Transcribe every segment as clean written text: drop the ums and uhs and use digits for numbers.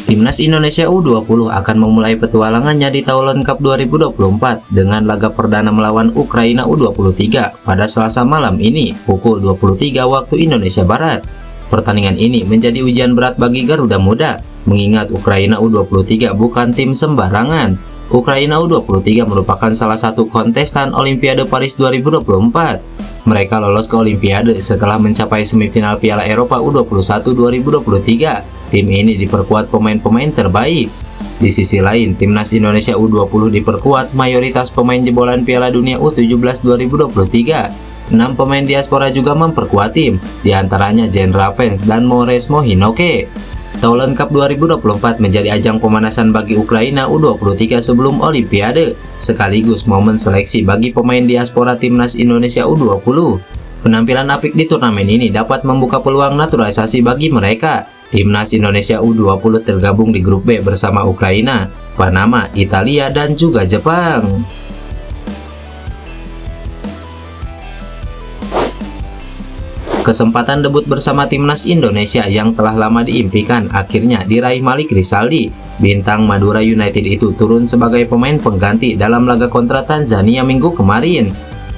Timnas Indonesia U20 akan memulai petualangannya di Thailand Cup 2024 dengan laga perdana melawan Ukraina U23 pada Selasa malam ini pukul 23 waktu Indonesia Barat. Pertandingan ini menjadi ujian berat bagi Garuda Muda, mengingat Ukraina U23 bukan tim sembarangan. Ukraina U23 merupakan salah satu kontestan Olimpiade Paris 2024. Mereka lolos ke Olimpiade setelah mencapai semifinal Piala Eropa U21 2023. Tim ini diperkuat pemain-pemain terbaik. Di sisi lain, Timnas Indonesia U20 diperkuat mayoritas pemain jebolan Piala Dunia U17 2023. 6 pemain diaspora juga memperkuat tim, diantaranya Jendra Pens dan Mauresmo Hinoke. Thailand Cup 2024 menjadi ajang pemanasan bagi Ukraina U23 sebelum Olimpiade, sekaligus momen seleksi bagi pemain diaspora Timnas Indonesia U20. Penampilan apik di turnamen ini dapat membuka peluang naturalisasi bagi mereka. Timnas Indonesia U20 tergabung di grup B bersama Ukraina, Panama, Italia, dan juga Jepang. Kesempatan debut bersama Timnas Indonesia yang telah lama diimpikan akhirnya diraih Malik Rizaldi. Bintang Madura United itu turun sebagai pemain pengganti dalam laga kontra Tanzania minggu kemarin.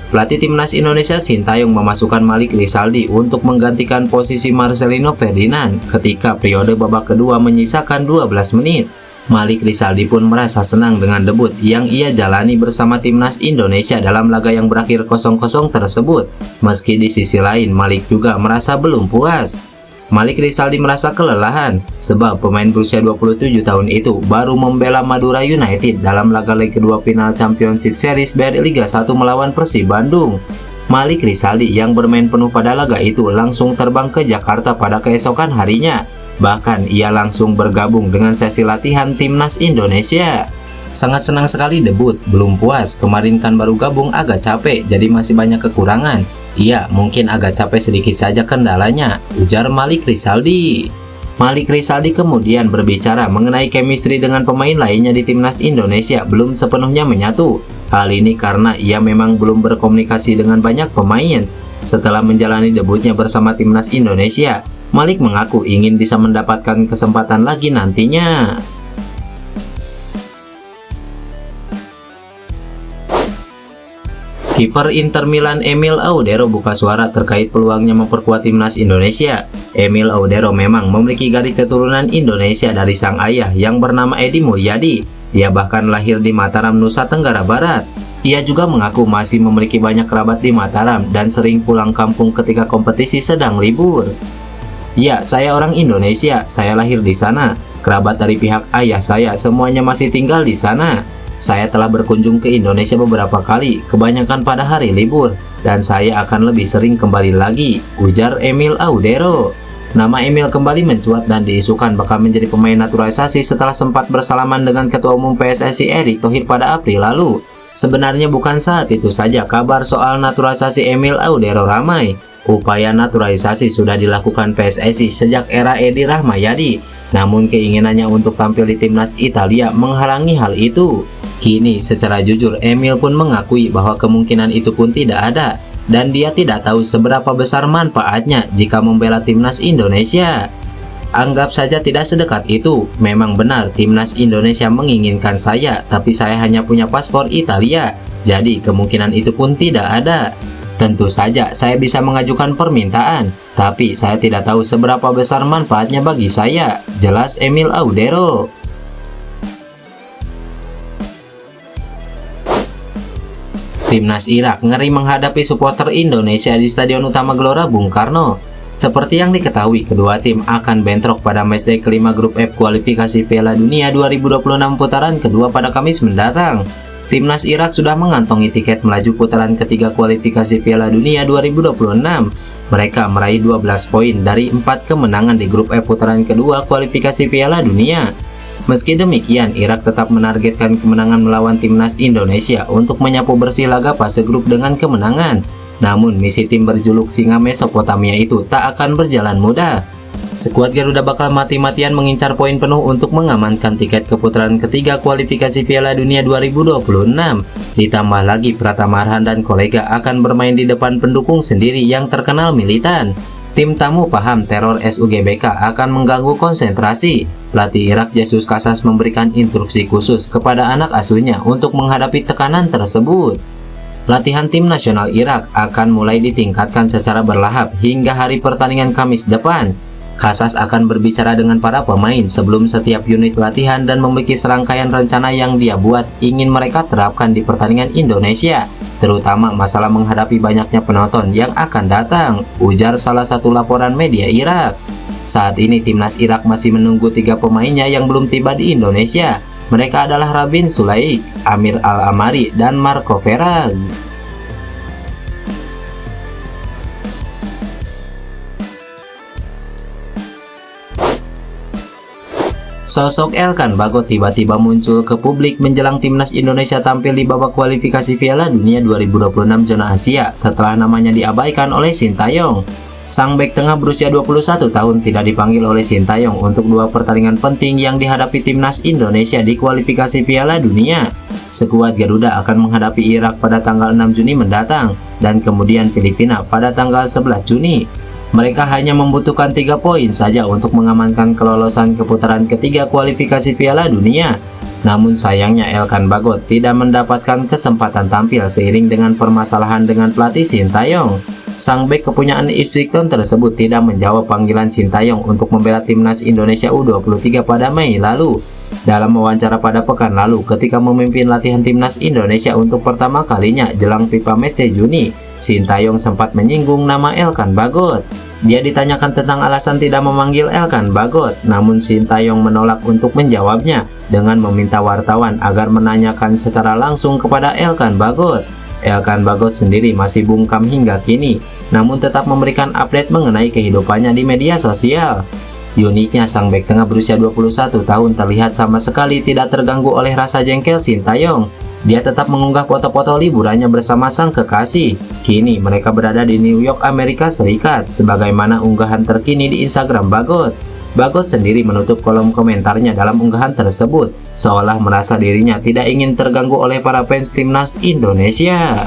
Pelatih Timnas Indonesia Sintayong memasukkan Malik Rizaldi untuk menggantikan posisi Marcelino Ferdinand ketika periode babak kedua menyisakan 12 menit. Malik Rizaldi pun merasa senang dengan debut yang ia jalani bersama Timnas Indonesia dalam laga yang berakhir 0-0 tersebut. Meski di sisi lain, Malik juga merasa belum puas. Malik Rizaldi merasa kelelahan sebab pemain berusia 27 tahun itu baru membela Madura United dalam laga leg kedua final Championship Series BRI Liga 1 melawan Persib Bandung. Malik Rizaldi yang bermain penuh pada laga itu langsung terbang ke Jakarta pada keesokan harinya. Bahkan ia langsung bergabung dengan sesi latihan Timnas Indonesia. Sangat senang sekali debut, belum puas, kemarin kan baru gabung agak capek jadi masih banyak kekurangan. Iya, mungkin agak capek sedikit saja kendalanya, ujar Malik Rizaldi. Malik Rizaldi kemudian berbicara mengenai chemistry dengan pemain lainnya di Timnas Indonesia belum sepenuhnya menyatu. Hal ini karena ia memang belum berkomunikasi dengan banyak pemain. Setelah menjalani debutnya bersama Timnas Indonesia, Malik mengaku ingin bisa mendapatkan kesempatan lagi nantinya. Kiper Inter Milan Emil Audero buka suara terkait peluangnya memperkuat Timnas Indonesia. Emil Audero memang memiliki garis keturunan Indonesia dari sang ayah yang bernama Edi Mulyadi. Dia bahkan lahir di Mataram, Nusa Tenggara Barat. Ia juga mengaku masih memiliki banyak kerabat di Mataram dan sering pulang kampung ketika kompetisi sedang libur. Ya, saya orang Indonesia, saya lahir di sana. Kerabat dari pihak ayah saya semuanya masih tinggal di sana. Saya telah berkunjung ke Indonesia beberapa kali, kebanyakan pada hari libur, dan saya akan lebih sering kembali lagi, ujar Emil Audero. Nama Emil kembali mencuat dan diisukan bakal menjadi pemain naturalisasi setelah sempat bersalaman dengan Ketua Umum PSSI Erick Thohir pada April lalu. Sebenarnya bukan saat itu saja kabar soal naturalisasi Emil Audero ramai. Upaya naturalisasi sudah dilakukan PSSI sejak era Edi Rahmayadi, namun keinginannya untuk tampil di Timnas Italia menghalangi hal itu. Kini secara jujur Emil pun mengakui bahwa kemungkinan itu pun tidak ada dan dia tidak tahu seberapa besar manfaatnya jika membela Timnas Indonesia. Anggap saja tidak sedekat itu, memang benar Timnas Indonesia menginginkan saya, tapi saya hanya punya paspor Italia, jadi kemungkinan itu pun tidak ada. Tentu saja saya bisa mengajukan permintaan, tapi saya tidak tahu seberapa besar manfaatnya bagi saya, jelas Emil Audero. Timnas Irak ngeri menghadapi supporter Indonesia di Stadion Utama Gelora Bung Karno. Seperti yang diketahui, kedua tim akan bentrok pada matchday kelima grup F kualifikasi Piala Dunia 2026 putaran kedua pada Kamis mendatang. Timnas Irak sudah mengantongi tiket melaju putaran ketiga kualifikasi Piala Dunia 2026. Mereka meraih 12 poin dari 4 kemenangan di grup F putaran kedua kualifikasi Piala Dunia. Meski demikian, Irak tetap menargetkan kemenangan melawan Timnas Indonesia untuk menyapu bersih laga fase grup dengan kemenangan. Namun, misi tim berjuluk Singa Mesopotamia itu tak akan berjalan mudah. Skuad Garuda bakal mati-matian mengincar poin penuh untuk mengamankan tiket ke putaran ketiga kualifikasi Piala Dunia 2026. Ditambah lagi Pratama Arhan dan kolega akan bermain di depan pendukung sendiri yang terkenal militan. Tim tamu paham teror SUGBK akan mengganggu konsentrasi. Pelatih Irak Jesus Casas memberikan instruksi khusus kepada anak asuhnya untuk menghadapi tekanan tersebut. Latihan tim nasional Irak akan mulai ditingkatkan secara bertahap hingga hari pertandingan Kamis depan. Casas akan berbicara dengan para pemain sebelum setiap unit latihan dan memiliki serangkaian rencana yang dia buat ingin mereka terapkan di pertandingan Indonesia, terutama masalah menghadapi banyaknya penonton yang akan datang, ujar salah satu laporan media Irak. Saat ini timnas Irak masih menunggu 3 pemainnya yang belum tiba di Indonesia. Mereka adalah Rabin Sulaik, Amir Al-Amari, dan Marco Verratti. Sosok Elkan Bagot tiba-tiba muncul ke publik menjelang timnas Indonesia tampil di babak kualifikasi Piala Dunia 2026 zona Asia setelah namanya diabaikan oleh Sintayong. Sang bek tengah berusia 21 tahun tidak dipanggil oleh Sintayong untuk 2 pertandingan penting yang dihadapi timnas Indonesia di kualifikasi Piala Dunia. Skuad Garuda akan menghadapi Irak pada tanggal 6 Juni mendatang dan kemudian Filipina pada tanggal 11 Juni. Mereka hanya membutuhkan 3 poin saja untuk mengamankan kelolosan ke putaran ketiga kualifikasi Piala Dunia. Namun sayangnya Elkan Bagot tidak mendapatkan kesempatan tampil seiring dengan permasalahan dengan pelatih Sintayong. Sang bek kepunyaan Ipswich Town tersebut tidak menjawab panggilan Sintayong untuk membela timnas Indonesia U23 pada Mei lalu. Dalam wawancara pada pekan lalu ketika memimpin latihan timnas Indonesia untuk pertama kalinya jelang FIFA Matchday Juni, Sintayong sempat menyinggung nama Elkan Bagot. Dia ditanyakan tentang alasan tidak memanggil Elkan Bagot, namun Sintayong menolak untuk menjawabnya dengan meminta wartawan agar menanyakan secara langsung kepada Elkan Bagot. Elkan Bagot sendiri masih bungkam hingga kini, namun tetap memberikan update mengenai kehidupannya di media sosial. Uniknya, sang bek tengah berusia 21 tahun terlihat sama sekali tidak terganggu oleh rasa jengkel Sintayong. Dia tetap mengunggah foto-foto liburannya bersama sang kekasih. Kini mereka berada di New York, Amerika Serikat, sebagaimana unggahan terkini di Instagram Bagot. Bagot sendiri menutup kolom komentarnya dalam unggahan tersebut, seolah merasa dirinya tidak ingin terganggu oleh para fans timnas Indonesia.